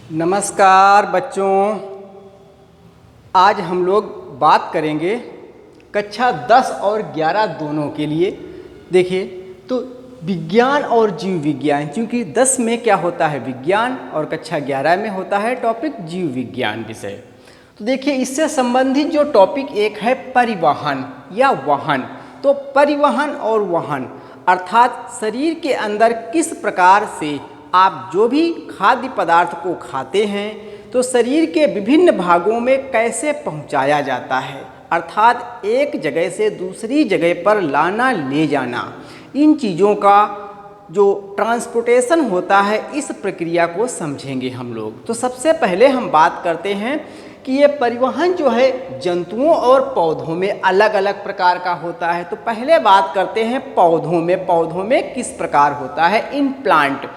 नमस्कार बच्चों। आज हम लोग बात करेंगे कक्षा 10 और 11 दोनों के लिए। देखिए तो विज्ञान और जीव विज्ञान, क्योंकि 10 में क्या होता है विज्ञान और कक्षा 11 में होता है टॉपिक जीव विज्ञान विषय। तो देखिए इससे संबंधित जो टॉपिक एक है परिवहन या वाहन। तो परिवहन और वाहन अर्थात शरीर के अंदर किस प्रकार से आप जो भी खाद्य पदार्थ को खाते हैं तो शरीर के विभिन्न भागों में कैसे पहुंचाया जाता है, अर्थात एक जगह से दूसरी जगह पर लाना ले जाना, इन चीज़ों का जो ट्रांसपोर्टेशन होता है इस प्रक्रिया को समझेंगे हम लोग। तो सबसे पहले हम बात करते हैं कि ये परिवहन जो है जंतुओं और पौधों में अलग अलग प्रकार का होता है। तो पहले बात करते हैं पौधों में किस प्रकार होता है इन प्लांट।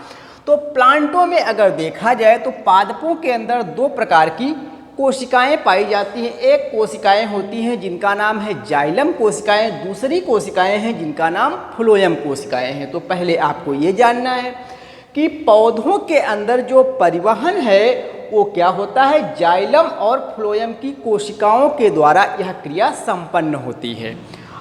तो प्लांटों में अगर देखा जाए तो पादपों के अंदर दो प्रकार की कोशिकाएं पाई जाती हैं। एक कोशिकाएं होती हैं जिनका नाम है जाइलम कोशिकाएं, दूसरी कोशिकाएं हैं जिनका नाम फ्लोएम कोशिकाएं हैं। तो पहले आपको ये जानना है कि पौधों के अंदर जो परिवहन है वो क्या होता है, जाइलम और फ्लोएम की कोशिकाओं के द्वारा यह क्रिया संपन्न होती है।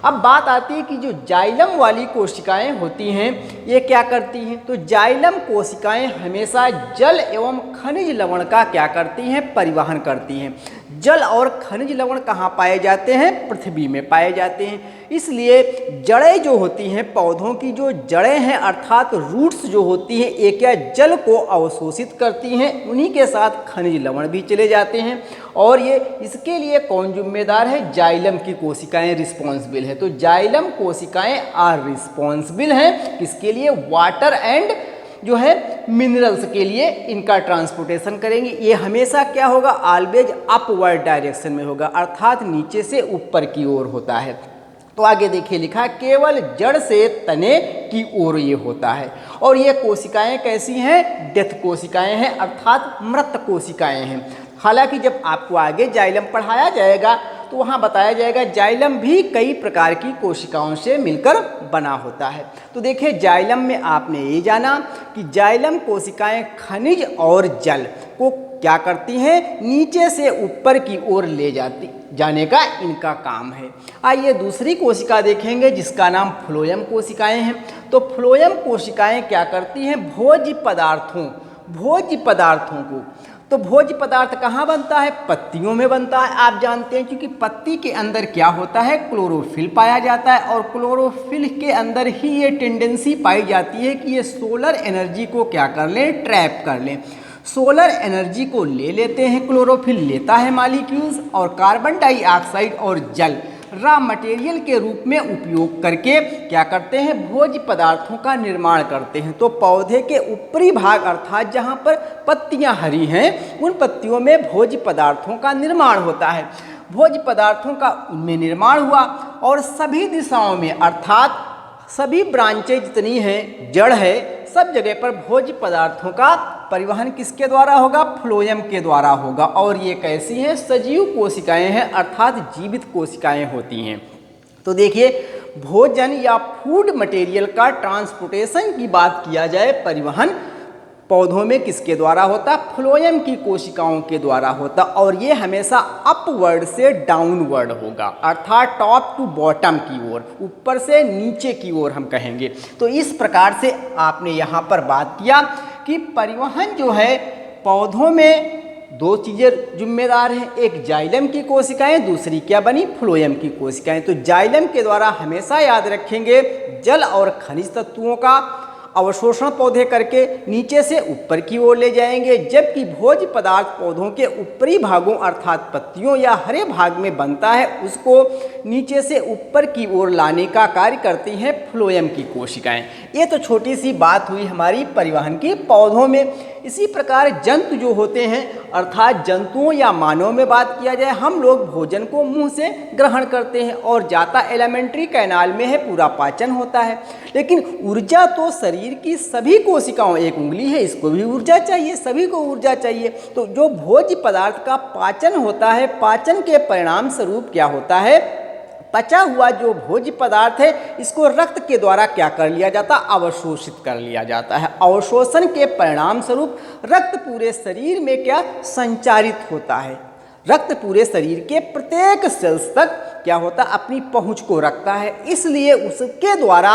अब बात आती है कि जो जाइलम वाली कोशिकाएं होती हैं ये क्या करती हैं। तो जाइलम कोशिकाएं हमेशा जल एवं खनिज लवण का क्या करती हैं, परिवहन करती हैं। जल और खनिज लवण कहाँ पाए जाते हैं, पृथ्वी में पाए जाते हैं। इसलिए जड़ें जो होती हैं पौधों की, जो जड़ें हैं अर्थात रूट्स जो होती हैं ये क्या जल को अवशोषित करती हैं, उन्हीं के साथ खनिज लवण भी चले जाते हैं। और ये इसके लिए कौन जिम्मेदार है, जाइलम की कोशिकाएं रिस्पॉन्सिबल है। तो जाइलम कोशिकाएं आर रिस्पॉन्सिबल हैं किसके लिए, वाटर एंड जो है मिनरल्स के लिए इनका ट्रांसपोर्टेशन करेंगे। ये हमेशा क्या होगा, ऑलवेज अपवर्ड डायरेक्शन में होगा, अर्थात नीचे से ऊपर की ओर होता है। तो आगे देखिए लिखा है केवल जड़ से तने की ओर ये होता है। और ये कोशिकाएं कैसी हैं, डेथ कोशिकाएं हैं अर्थात मृत कोशिकाएं हैं। हालांकि जब आपको आगे जाइलम पढ़ाया जाएगा तो वहाँ बताया जाएगा जाइलम भी कई प्रकार की कोशिकाओं से मिलकर बना होता है। तो देखिए जाइलम में आपने ये जाना कि जाइलम कोशिकाएं खनिज और जल को क्या करती हैं, नीचे से ऊपर की ओर ले जाने का इनका काम है। आइए दूसरी कोशिका देखेंगे जिसका नाम फ्लोएम कोशिकाएं हैं। तो फ्लोएम कोशिकाएं क्या करती हैं, भोज्य पदार्थों को। तो भोज्य पदार्थ कहाँ बनता है, पत्तियों में बनता है। आप जानते हैं क्योंकि पत्ती के अंदर क्या होता है, क्लोरोफिल पाया जाता है। और क्लोरोफिल के अंदर ही ये टेंडेंसी पाई जाती है कि ये सोलर एनर्जी को क्या कर लें, ट्रैप कर लें। सोलर एनर्जी को ले लेते हैं, क्लोरोफिल लेता है मॉलिक्यूल्स और कार्बन डाइऑक्साइड और जल रॉ मटेरियल के रूप में उपयोग करके क्या करते हैं, भोज्य पदार्थों का निर्माण करते हैं। तो पौधे के ऊपरी भाग अर्थात जहाँ पर पत्तियाँ हरी हैं उन पत्तियों में भोज्य पदार्थों का निर्माण होता है। भोज्य पदार्थों का उनमें निर्माण हुआ और सभी दिशाओं में अर्थात सभी ब्रांचें जितनी हैं, जड़ है, सब जगह पर भोज्य पदार्थों का परिवहन किसके द्वारा होगा, फ्लोएम के द्वारा होगा। और ये कैसी हैं, सजीव कोशिकाएं हैं अर्थात जीवित कोशिकाएं होती हैं। तो देखिए भोजन या फूड मटेरियल का ट्रांसपोर्टेशन की बात किया जाए, परिवहन पौधों में किसके द्वारा होता, फ्लोएम की कोशिकाओं के द्वारा होता। और ये हमेशा अपवर्ड से डाउनवर्ड होगा अर्थात टॉप टू बॉटम की ओर, ऊपर से नीचे की ओर हम कहेंगे। तो इस प्रकार से आपने यहाँ पर बात किया कि परिवहन जो है पौधों में दो चीज़ें जिम्मेदार हैं, एक जाइलम की कोशिकाएं, दूसरी क्या बनी, फ्लोएम की कोशिकाएं। तो जाइलम के द्वारा हमेशा याद रखेंगे जल और खनिज तत्वों का अवशोषण पौधे करके नीचे से ऊपर की ओर ले जाएंगे, जबकि भोज्य पदार्थ पौधों के ऊपरी भागों अर्थात पत्तियों या हरे भाग में बनता है, उसको नीचे से ऊपर की ओर लाने का कार्य करती हैं फ्लोएम की कोशिकाएं। ये तो छोटी सी बात हुई हमारी परिवहन की पौधों में। इसी प्रकार जंतु जो होते हैं अर्थात जंतुओं या मानव में बात किया जाए, हम लोग भोजन को मुंह से ग्रहण करते हैं और जाता एलिमेंट्री कैनाल में है, पूरा पाचन होता है। लेकिन ऊर्जा तो शरीर की सभी कोशिकाओं, एक उंगली है इसको भी ऊर्जा चाहिए, सभी को ऊर्जा चाहिए। तो जो भोज्य पदार्थ का पाचन होता है, पाचन के परिणाम स्वरूप क्या होता है, बचा हुआ जो भोज्य पदार्थ है इसको रक्त के द्वारा क्या कर लिया जाता, अवशोषित कर लिया जाता है। अवशोषण के परिणाम स्वरूप रक्त पूरे शरीर में क्या संचारित होता है। रक्त पूरे शरीर के प्रत्येक सेल्स तक क्या होता है, अपनी पहुंच को रखता है। इसलिए उसके द्वारा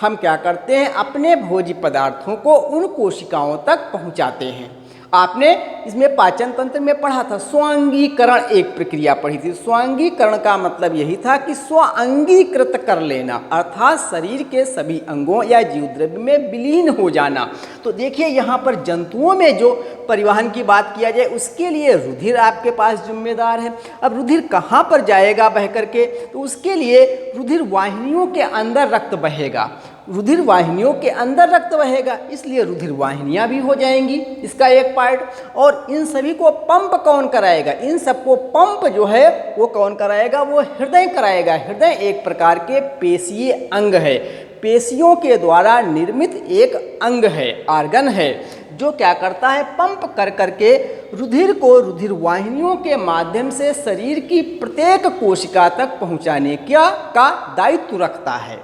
हम क्या करते हैं, अपने भोज्य पदार्थों को उन कोशिकाओं तक पहुंचाते हैं। आपने इसमें पाचन तंत्र में पढ़ा था, स्वांगीकरण एक प्रक्रिया पढ़ी थी। स्वांगीकरण का मतलब यही था कि स्वांगीकृत कर लेना, अर्थात शरीर के सभी अंगों या जीव द्रव्य में विलीन हो जाना। तो देखिए यहाँ पर जंतुओं में जो परिवहन की बात किया जाए उसके लिए रुधिर आपके पास जिम्मेदार है। अब रुधिर कहाँ पर जाएगा बह करके, तो उसके लिए रुधिर वाहिनियों के अंदर रक्त बहेगा। रुधिर वाहिनियों के अंदर रक्त बहेगा, इसलिए रुधिर वाहिनियाँ भी हो जाएंगी, इसका एक पार्ट। और इन सभी को पंप कौन कराएगा, इन सबको पंप जो है वो कौन कराएगा, वो हृदय कराएगा। हृदय एक प्रकार के पेशीय अंग है, पेशियों के द्वारा निर्मित एक अंग है, ऑर्गन है, जो क्या करता है, पंप कर करके रुधिर को रुधिर वाहिनियों के माध्यम से शरीर की प्रत्येक कोशिका तक पहुंचाने का दायित्व रखता है।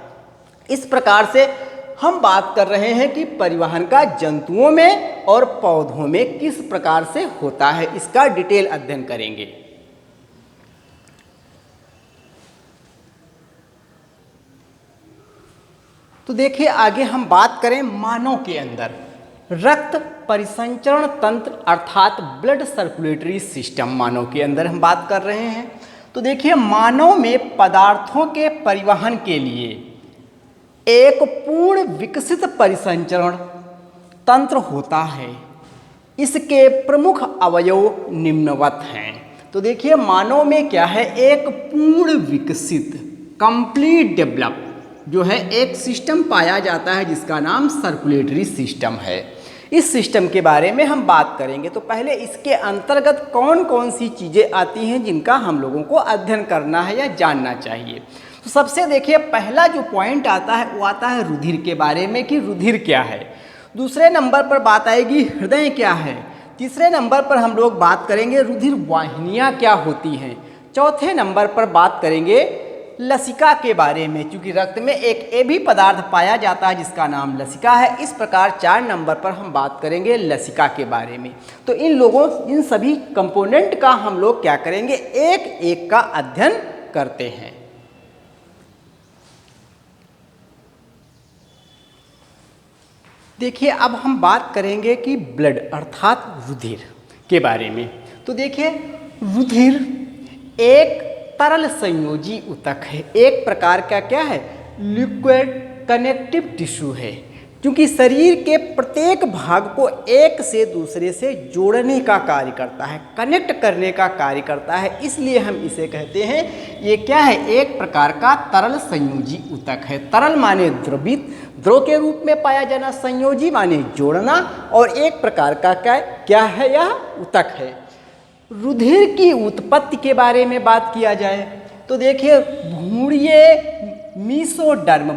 इस प्रकार से हम बात कर रहे हैं कि परिवहन का जंतुओं में और पौधों में किस प्रकार से होता है, इसका डिटेल अध्ययन करेंगे। तो देखिए आगे हम बात करें मानव के अंदर रक्त परिसंचरण तंत्र अर्थात ब्लड सर्कुलेटरी सिस्टम, मानव के अंदर हम बात कर रहे हैं। तो देखिए मानव में पदार्थों के परिवहन के लिए एक पूर्ण विकसित परिसंचरण तंत्र होता है। इसके प्रमुख अवयव निम्नवत हैं। तो देखिए मानव में क्या है, एक पूर्ण विकसित कंप्लीट डेवलप जो है एक सिस्टम पाया जाता है जिसका नाम सर्कुलेटरी सिस्टम है। इस सिस्टम के बारे में हम बात करेंगे। तो पहले इसके अंतर्गत कौन कौन सी चीज़ें आती हैं जिनका हम लोगों को अध्ययन करना है या जानना चाहिए। तो सबसे देखिए पहला जो पॉइंट आता है वो आता है रुधिर के बारे में कि रुधिर क्या है। दूसरे नंबर पर बात आएगी हृदय क्या है। तीसरे नंबर पर हम लोग बात करेंगे रुधिर वाहिनियाँ क्या होती हैं। चौथे नंबर पर बात करेंगे लसिका के बारे में, क्योंकि रक्त में एक ए भी पदार्थ पाया जाता है जिसका नाम लसिका है। इस प्रकार 4 नंबर पर हम बात करेंगे लसिका के बारे में। तो इन सभी कंपोनेंट का हम लोग क्या करेंगे, एक एक का अध्ययन करते हैं। देखिए अब हम बात करेंगे कि ब्लड अर्थात रुधिर के बारे में। तो देखिए रुधिर एक तरल संयोजी ऊतक है, एक प्रकार का क्या है, लिक्विड कनेक्टिव टिश्यू है, क्योंकि शरीर के प्रत्येक भाग को एक से दूसरे से जोड़ने का कार्य करता है, कनेक्ट करने का कार्य करता है। इसलिए हम इसे कहते हैं, ये क्या है, एक प्रकार का तरल संयोजी ऊतक है। तरल माने द्रवित, द्रव के रूप में पाया जाना, संयोजी माने जोड़ना, और एक प्रकार का क्या है, यह ऊतक है। रुधिर की उत्पत्ति के बारे में बात किया जाए तो देखिए भूणीय मीसोडर्म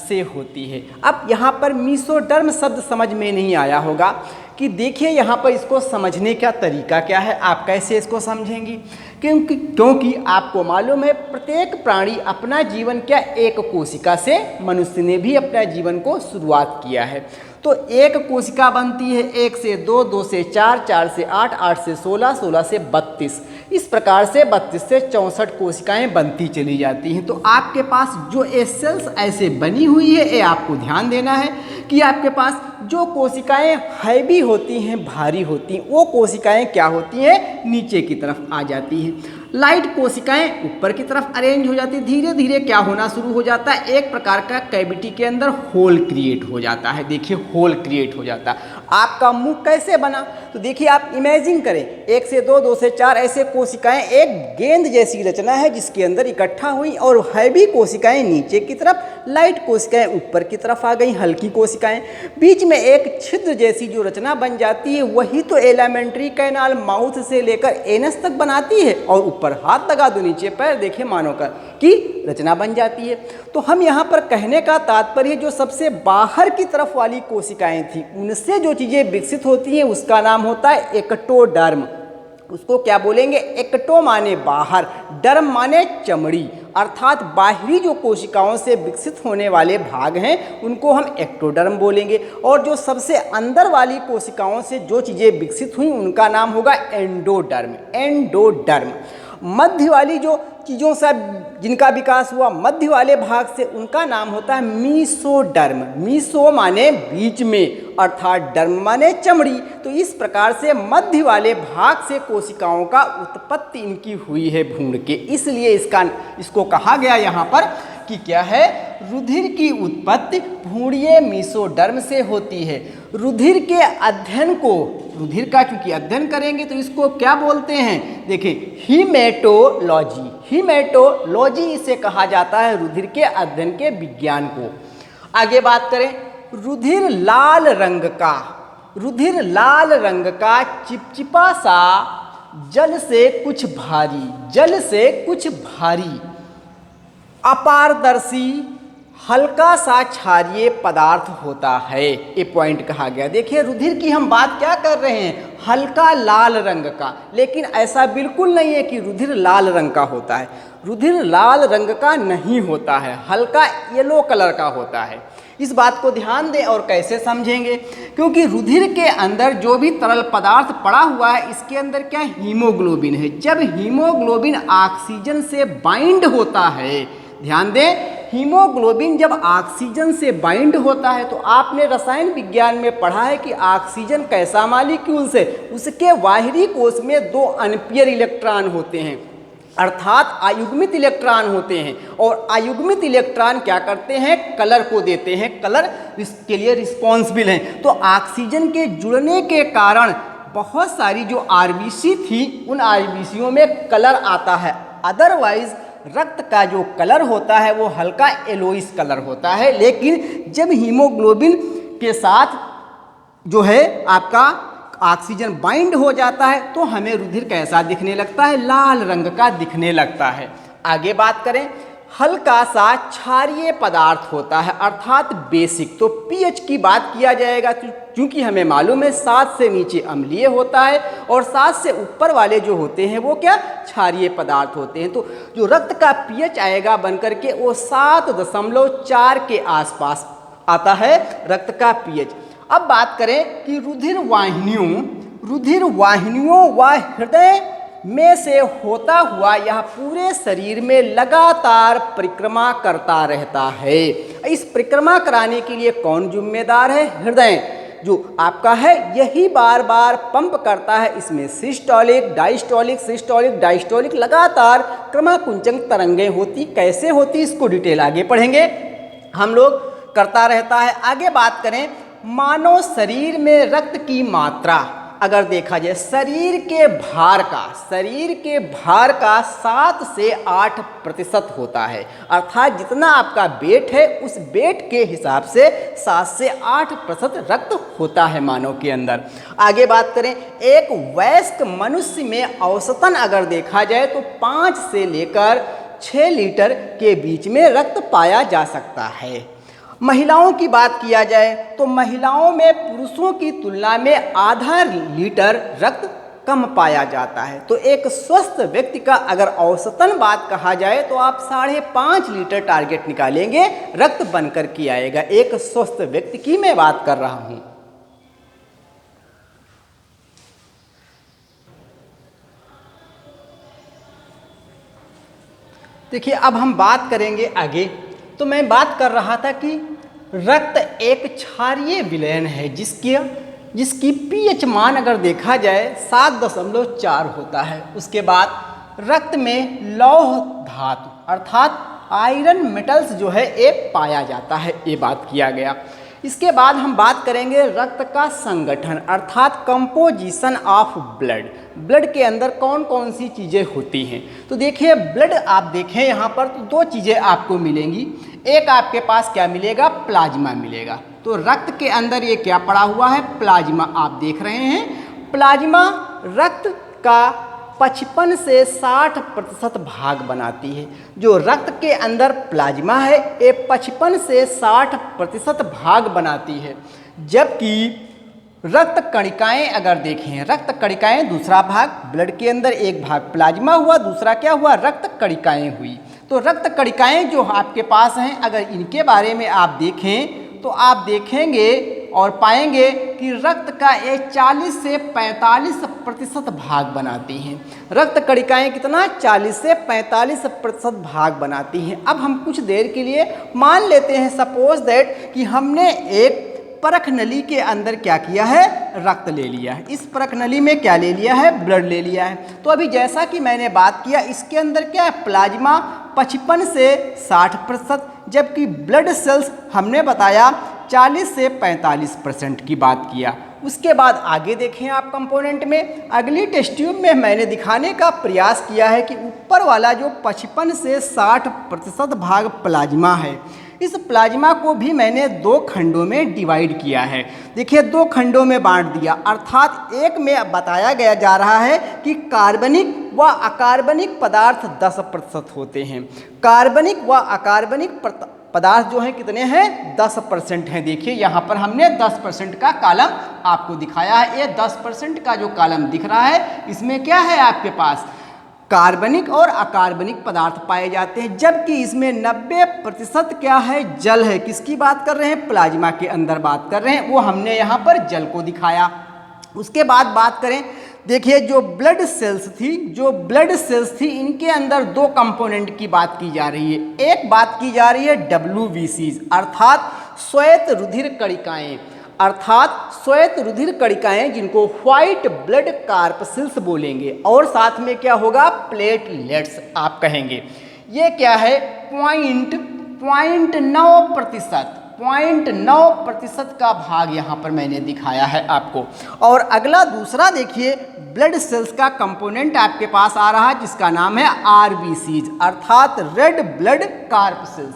से होती है। अब यहाँ पर मीसोडर्म शब्द समझ में नहीं आया होगा कि देखिए यहाँ पर इसको समझने का तरीका क्या है, आप कैसे इसको समझेंगी। क्योंकि आपको मालूम है प्रत्येक प्राणी अपना जीवन क्या एक कोशिका से, मनुष्य ने भी अपना जीवन को शुरुआत किया है। तो एक कोशिका बनती है, 1 से 2, 2 से 4, 4 से 8, 8 से 16, 16 से 32, इस प्रकार से 32 से 64 कोशिकाएं बनती चली जाती हैं। तो आपके पास जो ये सेल्स ऐसे बनी हुई है, ये आपको ध्यान देना है कि आपके पास जो कोशिकाएं हैवी होती हैं, भारी होती हैं, वो कोशिकाएं क्या होती हैं, नीचे की तरफ आ जाती हैं। लाइट कोशिकाएं ऊपर की तरफ अरेंज हो जाती है। धीरे धीरे क्या होना शुरू हो जाता है, एक प्रकार का कैविटी के अंदर होल क्रिएट हो जाता है। देखिए होल क्रिएट हो जाता है। आपका मुंह कैसे बना, तो देखिए आप इमेजिन करें, 1 से 2, 2 से 4 ऐसे कोशिकाएं एक गेंद जैसी रचना है जिसके अंदर इकट्ठा हुई, और हैवी कोशिकाएं नीचे की तरफ, लाइट कोशिकाएं ऊपर की तरफ आ गई, हल्की कोशिकाएं बीच में एक छिद्र जैसी जो रचना बन जाती है, वही तो एलिमेंट्री कैनाल माउथ से लेकर एनस तक बनाती है। और ऊपर हाथ लगा दो, नीचे पैर, देखिए मानव का की रचना बन जाती है। तो हम यहाँ पर कहने का तात्पर्य जो सबसे बाहर की तरफ वाली कोशिकाएं थी, उनसे जो चीज़ें विकसित होती हैं उसका नाम होता है एक्टोडर्म, उसको क्या बोलेंगे? एक्टो माने बाहर, डर्म माने चमड़ी, अर्थात बाहरी जो कोशिकाओं से विकसित होने वाले भाग हैं उनको हम एक्टोडर्म बोलेंगे, और जो सबसे अंदर वाली कोशिकाओं से जो चीज़ें विकसित हुई उनका नाम होगा एंडोडर्म। एंडोडर्म मध्य वाली जो चीज़ों से जिनका विकास हुआ मध्य वाले भाग से, उनका नाम होता है मीसोडर्म। मीसो माने बीच में, अर्थात डर्म माने चमड़ी। तो इस प्रकार से मध्य वाले भाग से कोशिकाओं का उत्पत्ति इनकी हुई है भ्रूण के, इसलिए इसको कहा गया यहाँ पर कि क्या है? रुधिर की उत्पत्ति भ्रूणीय मीसोडर्म से होती है। रुधिर के अध्ययन को, रुधिर का चूंकि अध्ययन करेंगे तो इसको क्या बोलते हैं? देखिए, हीमेटोलॉजी। हीमेटोलॉजी इसे कहा जाता है, रुधिर के अध्ययन के विज्ञान को। आगे बात करें, रुधिर लाल रंग का, रुधिर लाल रंग का चिपचिपा सा, जल से कुछ भारी, जल से कुछ भारी, अपारदर्शी, हल्का सा क्षारीय पदार्थ होता है। ये पॉइंट कहा गया। देखिए, रुधिर की हम बात क्या कर रहे हैं? हल्का लाल रंग का, लेकिन ऐसा बिल्कुल नहीं है कि रुधिर लाल रंग का होता है। रुधिर लाल रंग का नहीं होता है, हल्का येलो कलर का होता है। इस बात को ध्यान दें। और कैसे समझेंगे? क्योंकि रुधिर के अंदर जो भी तरल पदार्थ पड़ा हुआ है, इसके अंदर क्या हीमोग्लोबिन है। जब हीमोग्लोबिन ऑक्सीजन से बाइंड होता है, ध्यान दें, हीमोग्लोबिन जब ऑक्सीजन से बाइंड होता है, तो आपने रसायन विज्ञान में पढ़ा है कि ऑक्सीजन कैसा मॉलिक्यूल्स है, उसके बाहरी कोश में 2 अनपेयर इलेक्ट्रॉन होते हैं, अर्थात अयुग्मित इलेक्ट्रॉन होते हैं। और अयुग्मित इलेक्ट्रॉन क्या करते हैं? कलर को देते हैं, कलर इसके लिए रिस्पॉन्सिबल हैं। तो ऑक्सीजन के जुड़ने के कारण बहुत सारी जो आरबीसी थी, उन आरबीसीयों में कलर आता है। अदरवाइज रक्त का जो कलर होता है वो हल्का येलोइश कलर होता है। लेकिन जब हीमोग्लोबिन के साथ जो है आपका ऑक्सीजन बाइंड हो जाता है, तो हमें रुधिर कैसा दिखने लगता है? लाल रंग का दिखने लगता है। आगे बात करें, हल्का सा क्षारीय पदार्थ होता है, अर्थात बेसिक। तो पीएच की बात किया जाएगा, क्योंकि हमें मालूम है 7 से नीचे अम्लीय होता है और 7 से ऊपर वाले जो होते हैं वो क्या? क्षारीय पदार्थ होते हैं। तो जो रक्त का पीएच आएगा बनकर के वो 7.4 के आसपास आता है रक्त का पीएच। अब बात करें कि रुधिर वाहिनियों व हृदय में से होता हुआ यह पूरे शरीर में लगातार परिक्रमा करता रहता है। इस परिक्रमा कराने के लिए कौन जिम्मेदार है? हृदय जो आपका है, यही बार बार पंप करता है। इसमें सिस्टोलिक, डायस्टोलिक, सिस्टोलिक, डायस्टोलिक लगातार क्रमाकुंचन तरंगें होती। कैसे होती इसको डिटेल आगे पढ़ेंगे हम लोग। करता रहता है। आगे बात करें, मानव शरीर में रक्त की मात्रा अगर देखा जाए, शरीर के भार का 7 से 8% होता है। अर्थात जितना आपका वेट है उस वेट के हिसाब से 7 से 8% रक्त होता है मानव के अंदर। आगे बात करें, एक वयस्क मनुष्य में औसतन अगर देखा जाए तो 5 से लेकर 6 लीटर के बीच में रक्त पाया जा सकता है। महिलाओं की बात किया जाए तो महिलाओं में पुरुषों की तुलना में आधा लीटर रक्त कम पाया जाता है। तो एक स्वस्थ व्यक्ति का अगर औसतन बात कहा जाए तो आप 5.5 लीटर टारगेट निकालेंगे, रक्त बनकर के आएगा। एक स्वस्थ व्यक्ति की मैं बात कर रहा हूं। देखिए, अब हम बात करेंगे आगे। तो मैं बात कर रहा था कि रक्त एक क्षारीय विलयन है जिसकी पीएच मान अगर देखा जाए 7.4 होता है। उसके बाद रक्त में लौह धातु अर्थात आयरन मेटल्स जो है एक पाया जाता है, ये बात किया गया। इसके बाद हम बात करेंगे रक्त का संगठन अर्थात कंपोजिशन ऑफ ब्लड। ब्लड के अंदर कौन कौन सी चीज़ें होती हैं? तो देखिए, ब्लड आप देखें यहाँ पर तो 2 चीज़ें आपको मिलेंगी। एक आपके पास क्या मिलेगा? प्लाज्मा मिलेगा। तो रक्त के अंदर ये क्या पड़ा हुआ है? प्लाज्मा आप देख रहे हैं। प्लाज्मा रक्त का 55 से 60% भाग बनाती है। जो रक्त के अंदर प्लाज्मा है ये 55 से 60% भाग बनाती है, जबकि रक्त कणिकाएं अगर देखें, रक्त कणिकाएं दूसरा भाग, ब्लड के अंदर एक भाग प्लाज्मा हुआ, दूसरा क्या हुआ, रक्त कणिकाएं हुई। तो रक्त कणिकाएं जो आपके पास हैं, अगर इनके बारे में आप देखें तो आप देखेंगे और पाएंगे कि रक्त का ये 40 से 45% भाग बनाती हैं। रक्त कणिकाएं कितना, 40 से 45% भाग बनाती हैं। अब हम कुछ देर के लिए मान लेते हैं, सपोज दैट, कि हमने एक परख नली के अंदर क्या किया है, रक्त ले लिया है। इस परख नली में क्या ले लिया है, ब्लड ले लिया है। तो अभी जैसा कि मैंने बात किया, इसके अंदर क्या है, प्लाज्मा 55 से 60%, जबकि ब्लड सेल्स हमने बताया 40 से 45% की बात किया। उसके बाद आगे देखें आप कंपोनेंट में, अगली टेस्ट ट्यूब में मैंने दिखाने का प्रयास किया है कि ऊपर वाला जो 55 से 60% भाग प्लाज्मा है, इस प्लाज्मा को भी मैंने 2 खंडों में डिवाइड किया है। देखिए 2 खंडों में बांट दिया, अर्थात एक में बताया गया जा रहा है कि कार्बनिक व अकार्बनिक पदार्थ 10% होते हैं। कार्बनिक व अकार्बनिक पदार्थ जो हैं कितने हैं, 10% हैं। देखिए यहाँ पर हमने 10% का कॉलम आपको दिखाया है। ये 10% का जो कॉलम दिख रहा है, इसमें क्या है आपके पास, कार्बनिक और अकार्बनिक पदार्थ पाए जाते हैं, जबकि इसमें 90% क्या है, जल है। किसकी बात कर रहे हैं, प्लाज्मा के अंदर बात कर रहे हैं, वो हमने यहाँ पर जल को दिखाया। उसके बाद बात करें, देखिए जो ब्लड सेल्स थी, इनके अंदर 2 कंपोनेंट की बात की जा रही है। एक बात की जा रही है WBCs, अर्थात श्वेत रुधिर कणिकाएं, जिनको व्हाइट ब्लड कार्पसिल्स बोलेंगे, और साथ में क्या होगा, प्लेटलेट्स आप कहेंगे। ये क्या है, 0.9% का भाग यहाँ पर मैंने दिखाया है आपको। और अगला दूसरा देखिए, ब्लड सेल्स का कंपोनेंट आपके पास आ रहा है, जिसका नाम है RBCs, अर्थात रेड ब्लड कार्पसिल्स।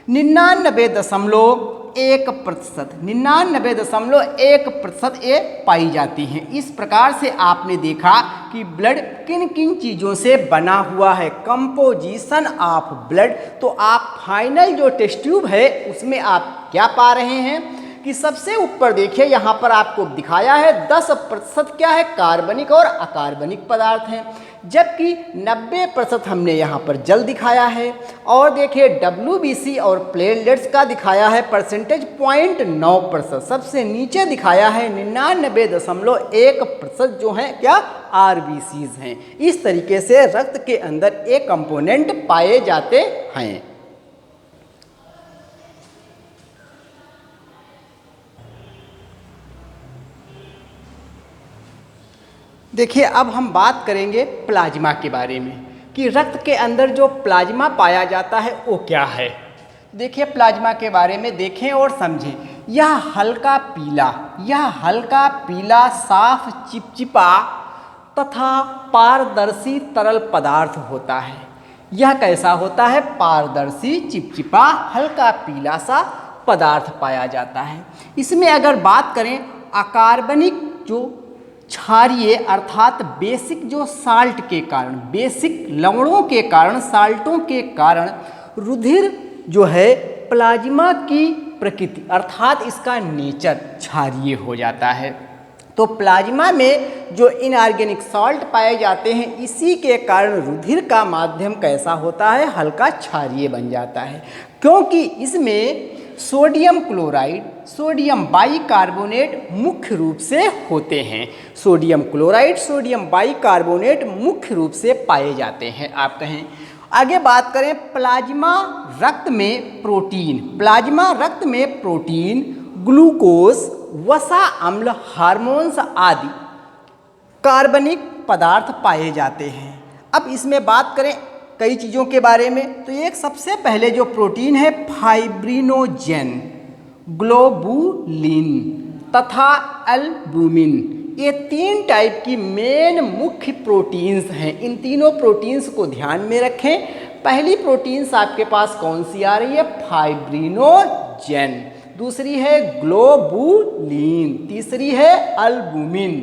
99.1% ये पाई जाती हैं। इस प्रकार से आपने देखा कि ब्लड किन किन चीज़ों से बना हुआ है, कंपोजिशन ऑफ ब्लड। तो आप फाइनल जो टेस्ट ट्यूब है उसमें आप क्या पा रहे हैं कि सबसे ऊपर देखिए, यहाँ पर आपको दिखाया है 10% क्या है, कार्बनिक और अकार्बनिक पदार्थ हैं, जबकि 90% हमने यहाँ पर जल दिखाया है। और देखिए WBC और प्लेटलेट्स का दिखाया है परसेंटेज 0.9%, सबसे नीचे दिखाया है 99.1% जो है क्या, RBCs हैं। इस तरीके से रक्त के अंदर एक कंपोनेंट पाए जाते हैं। देखिए अब हम बात करेंगे प्लाज्मा के बारे में कि रक्त के अंदर जो प्लाज्मा पाया जाता है वो क्या है। देखिए प्लाज्मा के बारे में देखें और समझें। यह हल्का पीला साफ चिपचिपा तथा पारदर्शी तरल पदार्थ होता है। यह कैसा होता है, पारदर्शी चिपचिपा हल्का पीला सा पदार्थ पाया जाता है। इसमें अगर बात करें अकार्बनिक जो क्षारीय अर्थात बेसिक जो साल्ट के कारण, बेसिक लवणों के कारण, साल्टों के कारण रुधिर जो है प्लाज्मा की प्रकृति अर्थात इसका नेचर क्षारीय हो जाता है। तो प्लाज्मा में जो इनऑर्गेनिक सॉल्ट पाए जाते हैं, इसी के कारण रुधिर का माध्यम कैसा होता है, हल्का क्षारीय बन जाता है, क्योंकि इसमें सोडियम क्लोराइड, सोडियम बाइकार्बोनेट मुख्य रूप से होते हैं। सोडियम क्लोराइड, सोडियम बाइकार्बोनेट मुख्य रूप से पाए जाते हैं। आप कहें आगे बात करें प्लाज्मा रक्त में प्रोटीन, ग्लूकोज, वसा अम्ल, हार्मोन्स आदि कार्बनिक पदार्थ पाए जाते हैं। अब इसमें बात करें कई चीज़ों के बारे में, तो एक सबसे पहले जो प्रोटीन है फाइब्रिनोजेन, ग्लोबुलिन तथा एल्बुमिन, ये 3 टाइप की मेन मुख्य प्रोटीन्स हैं। इन तीनों प्रोटीन्स को ध्यान में रखें। पहली प्रोटीन्स आपके पास कौन सी आ रही है, फाइब्रिनोजेन, दूसरी है ग्लोबुलिन, तीसरी है एल्बुमिन।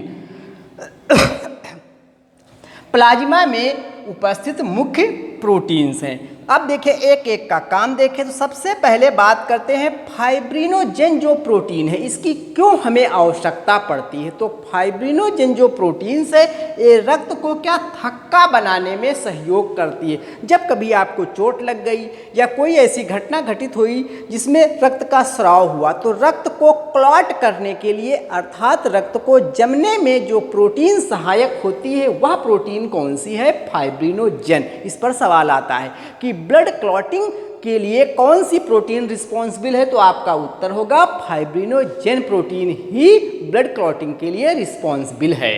प्लाज्मा में उपस्थित मुख्य प्रोटीन्स हैं। अब देखिए एक एक का काम देखें तो सबसे पहले बात करते हैं फाइब्रिनोजेन जो प्रोटीन है इसकी क्यों हमें आवश्यकता पड़ती है। तो फाइब्रिनोजेन जो प्रोटीन्स है ये रक्त को क्या थक्का बनाने में सहयोग करती है। जब कभी आपको चोट लग गई या कोई ऐसी घटना घटित हुई जिसमें रक्त का स्राव हुआ तो रक्त को क्लॉट करने के लिए अर्थात रक्त को जमने में जो प्रोटीन सहायक होती है वह प्रोटीन कौन सी है, फाइब्रिनोजेन। इस पर सवाल आता है कि ब्लड क्लॉटिंग के लिए कौन सी प्रोटीन रिस्पॉन्सिबल है, तो आपका उत्तर होगा फाइब्रिनोजेन प्रोटीन ही ब्लड क्लॉटिंग के लिए रिस्पॉन्सिबल है।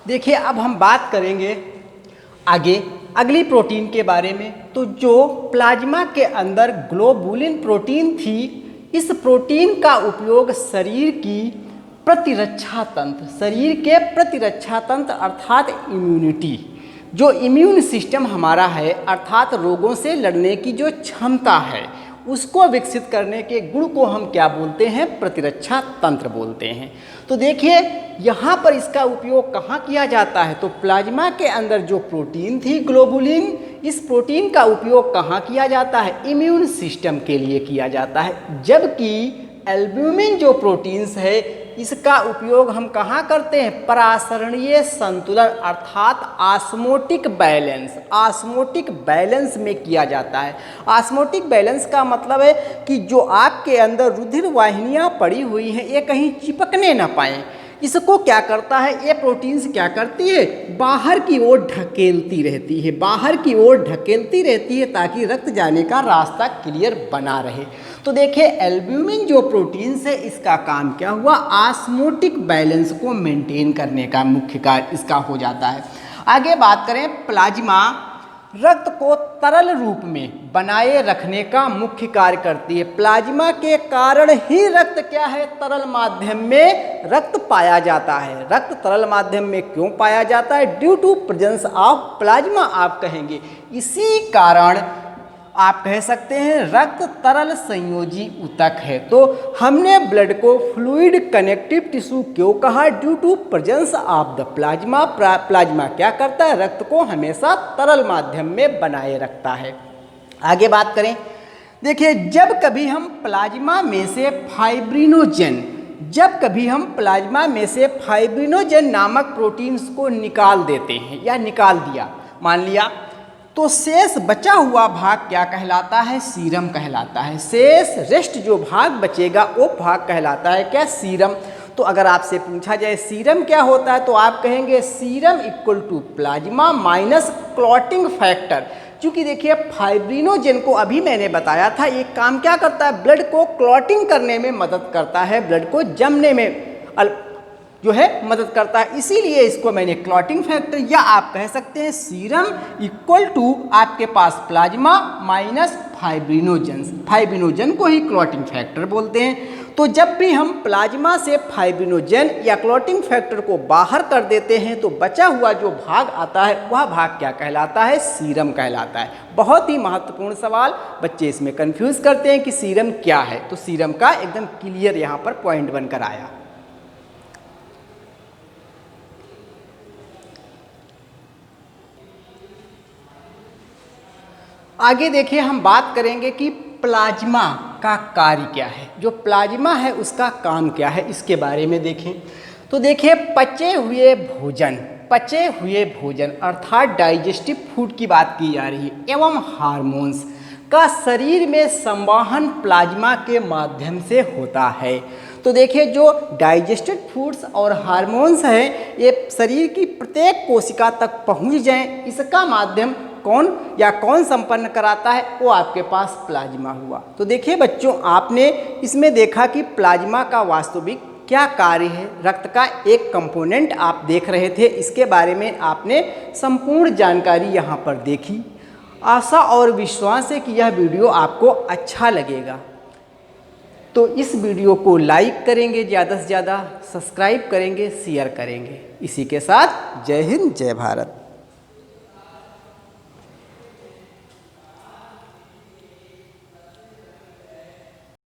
देखिए अब हम बात करेंगे आगे अगली प्रोटीन के बारे में। तो जो प्लाज्मा के अंदर ग्लोबुलिन प्रोटीन थी, इस प्रोटीन का उपयोग शरीर की प्रतिरक्षा तंत्र, शरीर के प्रतिरक्षा तंत्र अर्थात इम्यूनिटी, जो इम्यून सिस्टम हमारा है अर्थात रोगों से लड़ने की जो क्षमता है उसको विकसित करने के गुण को हम क्या बोलते हैं, प्रतिरक्षा तंत्र बोलते हैं। तो देखिए यहाँ पर इसका उपयोग कहाँ किया जाता है, तो प्लाज्मा के अंदर जो प्रोटीन थी ग्लोबुलिन, इस प्रोटीन का उपयोग कहाँ किया जाता है, इम्यून सिस्टम के लिए किया जाता है। जबकि एल्ब्यूमिन जो प्रोटीन्स है इसका उपयोग हम कहाँ करते हैं, परासरणीय संतुलन अर्थात ऑस्मोटिक बैलेंस में किया जाता है। ऑस्मोटिक बैलेंस का मतलब है कि जो आपके अंदर रुधिर वाहिनियाँ पड़ी हुई हैं ये कहीं चिपकने ना पाएँ, इसको क्या करता है, ये प्रोटीन्स क्या करती है, बाहर की ओर ढकेलती रहती है ताकि रक्त जाने का रास्ता क्लियर बना रहे। तो देखिए एल्ब्यूमिन जो प्रोटीन्स है इसका काम क्या हुआ, ऑस्मोटिक बैलेंस को मेंटेन करने का मुख्य कार्य इसका हो जाता है। आगे बात करें प्लाज्मा रक्त को तरल रूप में बनाए रखने का मुख्य कार्य करती है। प्लाज्मा के कारण ही रक्त क्या है, तरल माध्यम में रक्त पाया जाता है। रक्त तरल माध्यम में क्यों पाया जाता है, due to presence of plasma आप कहेंगे। इसी कारण आप कह सकते हैं रक्त तरल संयोजी ऊतक है। तो हमने ब्लड को फ्लूइड कनेक्टिव टिश्यू क्यों कहा, due to presence of the plasma. Plasma क्या करता है, रक्त को हमेशा तरल माध्यम में बनाए रखता है। आगे बात करें, देखिए जब कभी हम प्लाज्मा में से फाइब्रिनोजेन नामक प्रोटीन्स को निकाल देते हैं या निकाल दिया मान लिया, तो शेष बचा हुआ भाग क्या कहलाता है, सीरम कहलाता है। शेष रेस्ट जो भाग बचेगा वो भाग कहलाता है क्या, सीरम। तो अगर आपसे पूछा जाए सीरम क्या होता है तो आप कहेंगे serum equal to plasma minus clotting factor. क्योंकि देखिए फाइब्रिनोजेन को अभी मैंने बताया था ये काम क्या करता है, ब्लड को क्लॉटिंग करने में मदद करता है, ब्लड को जमने में जो है मदद करता है, इसीलिए इसको मैंने क्लॉटिंग फैक्टर या आप कह सकते हैं सीरम इक्वल टू आपके पास प्लाज्मा माइनस फाइब्रिनोजेन को ही क्लॉटिंग फैक्टर बोलते हैं। तो जब भी हम प्लाज्मा से फाइब्रिनोजेन या क्लॉटिंग फैक्टर को बाहर कर देते हैं तो बचा हुआ जो भाग आता है वह भाग क्या कहलाता है, सीरम कहलाता है। बहुत ही महत्वपूर्ण सवाल, बच्चे इसमें कंफ्यूज करते हैं कि सीरम क्या है, तो सीरम का एकदम क्लियर यहाँ पर पॉइंट बनकर आया। आगे देखिए हम बात करेंगे कि प्लाज्मा का कार्य क्या है, जो प्लाज्मा है उसका काम क्या है, इसके बारे में देखें। तो देखिए पचे हुए भोजन अर्थात डाइजेस्टिव फूड की बात की जा रही है एवं हार्मोन्स का शरीर में संवहन प्लाज्मा के माध्यम से होता है। तो देखिए जो डाइजेस्टेड फूड्स और हार्मोन्स हैं ये शरीर की प्रत्येक कोशिका तक पहुंच जाएं, इसका माध्यम कौन संपन्न कराता है, वो आपके पास प्लाज्मा हुआ। तो देखिए बच्चों आपने इसमें देखा कि प्लाज्मा का वास्तविक क्या कार्य है, रक्त का एक कंपोनेंट आप देख रहे थे, इसके बारे में आपने संपूर्ण जानकारी यहाँ पर देखी। आशा और विश्वास है कि यह वीडियो आपको अच्छा लगेगा, तो इस वीडियो को लाइक करेंगे, ज़्यादा से ज़्यादा सब्सक्राइब करेंगे, शेयर करेंगे। इसी के साथ जय हिंद जय भारत।